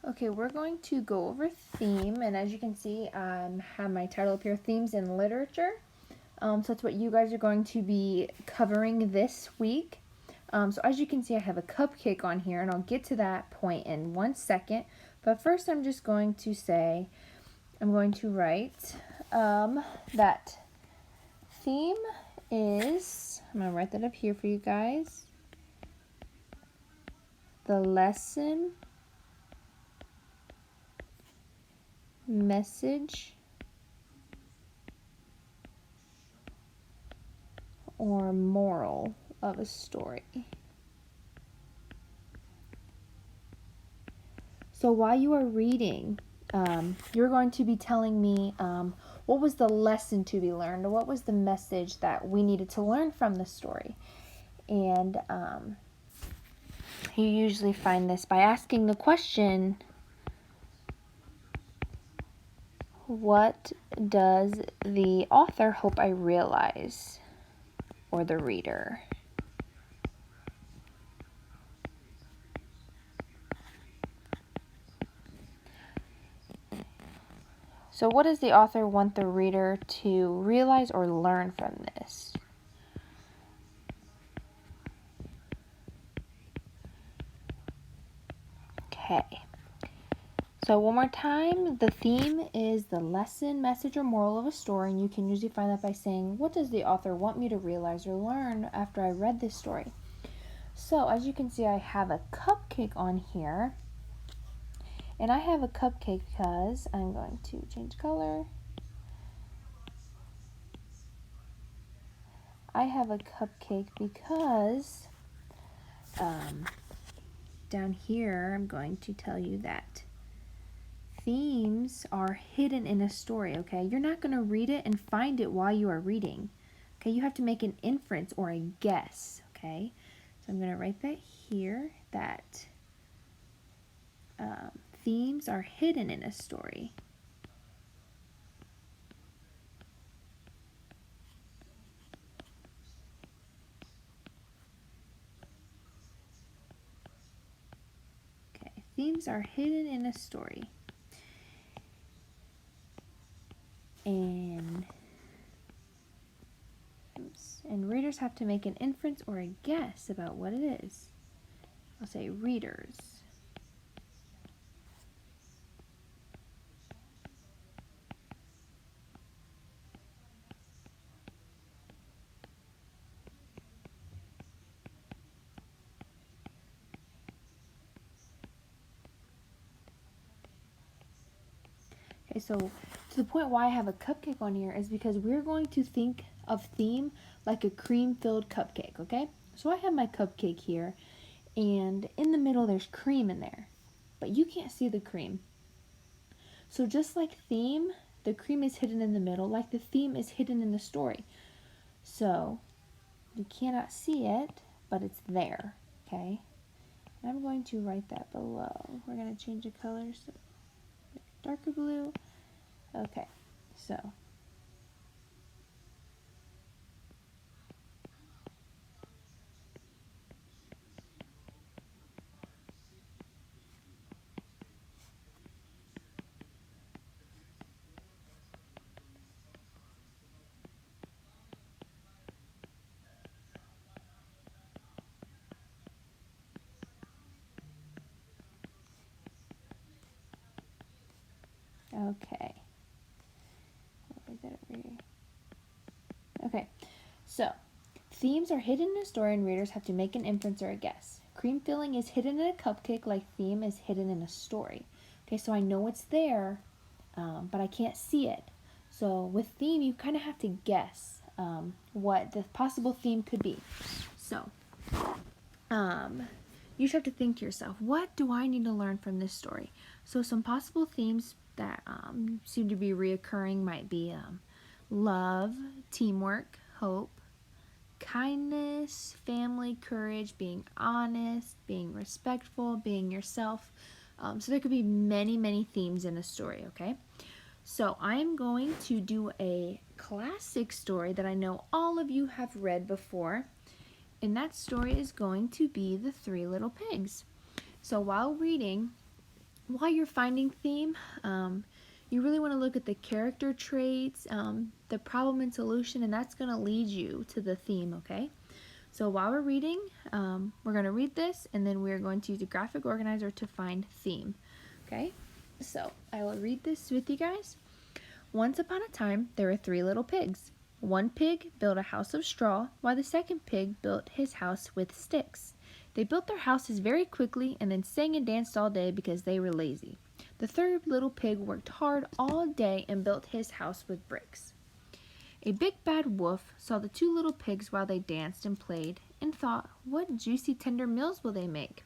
Okay, we're going to go over theme, and as you can see, I have my title up here, Themes in Literature. So that's what you guys are going to be covering this week. So as you can see, I have a cupcake on here, and I'll get to that point in 1 second. But first, I'm just going to say, I'm going to write that theme is, I'm going to write that up here for you guys, the lesson, message, or moral of a story. So while you are reading, you're going to be telling me what was the lesson to be learned, or what was the message that we needed to learn from the story. And you usually find this by asking the question, what does the author hope I realize, or the reader? So what does the author want the reader to realize or learn from this? Okay. So one more time, the theme is the lesson, message, or moral of a story, and you can usually find that by saying, what does the author want me to realize or learn after I read this story? So as you can see, I have a cupcake on here, and I have a cupcake because I'm going to change color. I have a cupcake because down here I'm going to tell you that themes are hidden in a story, okay? You're not going to read it and find it while you are reading, okay? You have to make an inference or a guess, okay? So I'm going to write that here, that themes are hidden in a story. Okay, themes are hidden in a story. And readers have to make an inference or a guess about what it is. I'll say readers. Okay, so to the point why I have a cupcake on here is because we're going to think of theme like a cream-filled cupcake, okay? So I have my cupcake here, and in the middle there's cream in there, but you can't see the cream. So just like theme, the cream is hidden in the middle, like the theme is hidden in the story. So you cannot see it, but it's there, okay? And I'm going to write that below. We're going to change the color so darker blue. Okay, so okay. Okay, so themes are hidden in a story and readers have to make an inference or a guess. Cream filling is hidden in a cupcake like theme is hidden in a story. Okay, so I know it's there, but I can't see it. So with theme, you kind of have to guess what the possible theme could be. So you just have to think to yourself, what do I need to learn from this story? So some possible themes that seem to be reoccurring might be love, teamwork, hope, kindness, family, courage, being honest, being respectful, being yourself. So there could be many, many themes in a story, okay? So I'm going to do a classic story that I know all of you have read before, and that story is going to be The Three Little Pigs. So while reading, while you're finding theme, you really want to look at the character traits, the problem and solution, and that's going to lead you to the theme, okay? So while we're reading, we're going to read this, and then we're going to use a graphic organizer to find theme, okay? So I will read this with you guys. Once upon a time, there were 3 little pigs. One pig built a house of straw, while the second pig built his house with sticks. They built their houses very quickly and then sang and danced all day because they were lazy. The third little pig worked hard all day and built his house with bricks. A big bad wolf saw the 2 little pigs while they danced and played and thought, what juicy tender meals will they make?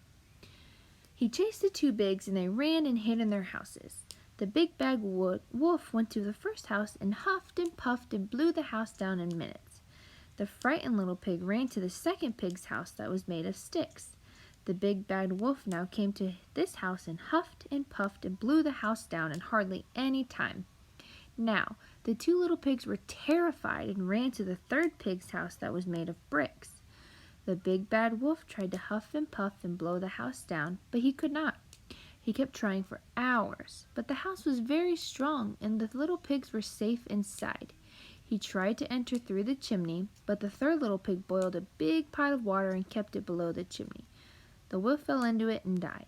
He chased the 2 pigs and they ran and hid in their houses. The big bad wolf went to the first house and huffed and puffed and blew the house down in minutes. The frightened little pig ran to the second pig's house that was made of sticks. The big bad wolf now came to this house and huffed and puffed and blew the house down in hardly any time. Now, the 2 little pigs were terrified and ran to the third pig's house that was made of bricks. The big bad wolf tried to huff and puff and blow the house down, but he could not. He kept trying for hours, but the house was very strong and the little pigs were safe inside. He tried to enter through the chimney, but the third little pig boiled a big pot of water and kept it below the chimney. The wolf fell into it and died.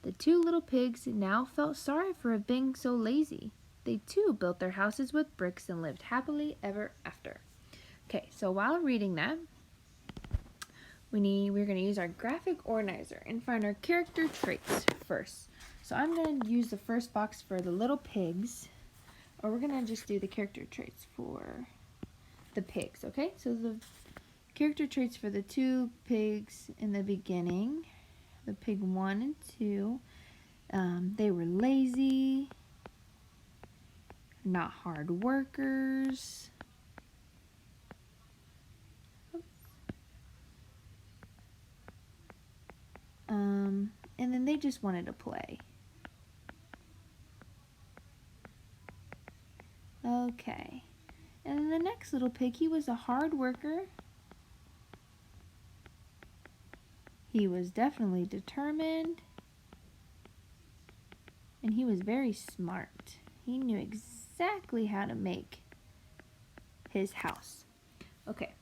The 2 little pigs now felt sorry for being so lazy. They too built their houses with bricks and lived happily ever after. Okay, so while reading that, we're going to use our graphic organizer and find our character traits first. So I'm going to use the first box for the little pigs, or we're going to just do the character traits for the pigs, okay? So the character traits for the 2 pigs in the beginning, the pig 1 and 2, they were lazy, not hard workers, and then they just wanted to play. Okay, and then the next little pig, he was a hard worker. He was definitely determined, and he was very smart. He knew exactly how to make his house. Okay,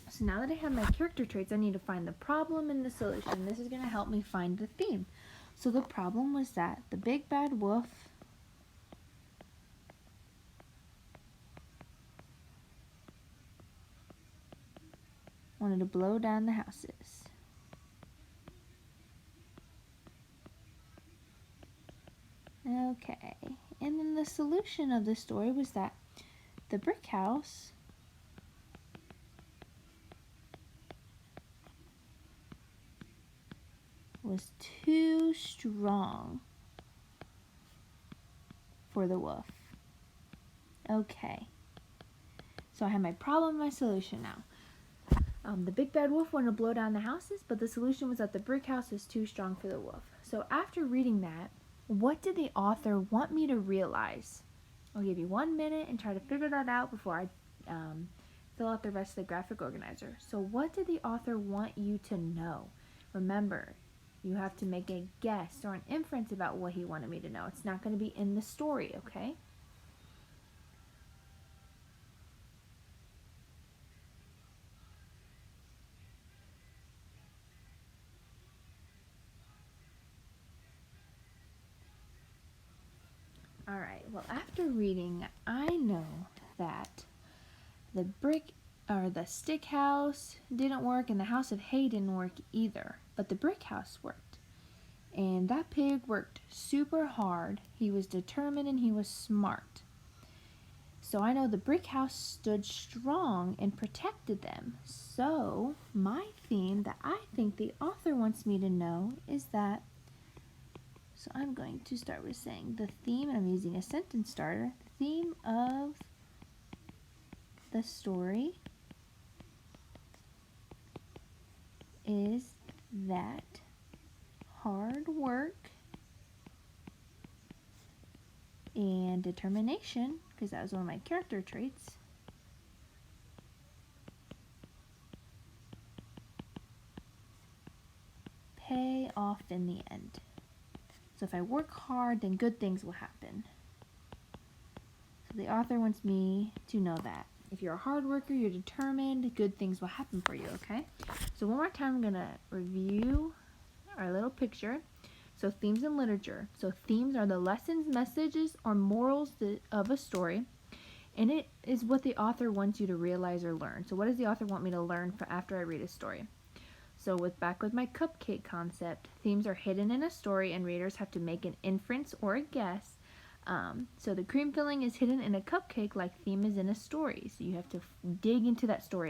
so now that I have my character traits, I need to find the problem and the solution. This is going to help me find the theme. So the problem was that the big bad wolf wanted to blow down the houses. Okay, and then the solution of the story was that the brick house was too strong for the wolf. Okay, so I have my problem and my solution now. The big bad wolf wanted to blow down the houses, but the solution was that the brick house was too strong for the wolf. So after reading that, what did the author want me to realize? I'll give you 1 minute and try to figure that out before I fill out the rest of the graphic organizer. So what did the author want you to know? Remember, you have to make a guess or an inference about what he wanted me to know. It's not going to be in the story, okay? Alright, well, after reading, I know that the brick or the stick house didn't work and the house of hay didn't work either, but the brick house worked. And that pig worked super hard. He was determined and he was smart. So I know the brick house stood strong and protected them. So my theme that I think the author wants me to know is that, so I'm going to start with saying the theme, and I'm using a sentence starter. The theme of the story is that hard work and determination, because that was one of my character traits, pay off in the end. So if I work hard, then good things will happen. So the author wants me to know that. If you're a hard worker, you're determined, good things will happen for you, okay? So one more time, I'm going to review our little picture. So themes in literature. So themes are the lessons, messages, or morals of a story. And it is what the author wants you to realize or learn. So what does the author want me to learn after I read a story? So back with my cupcake concept, themes are hidden in a story and readers have to make an inference or a guess. So the cream filling is hidden in a cupcake like theme is in a story. So you have to dig into that story.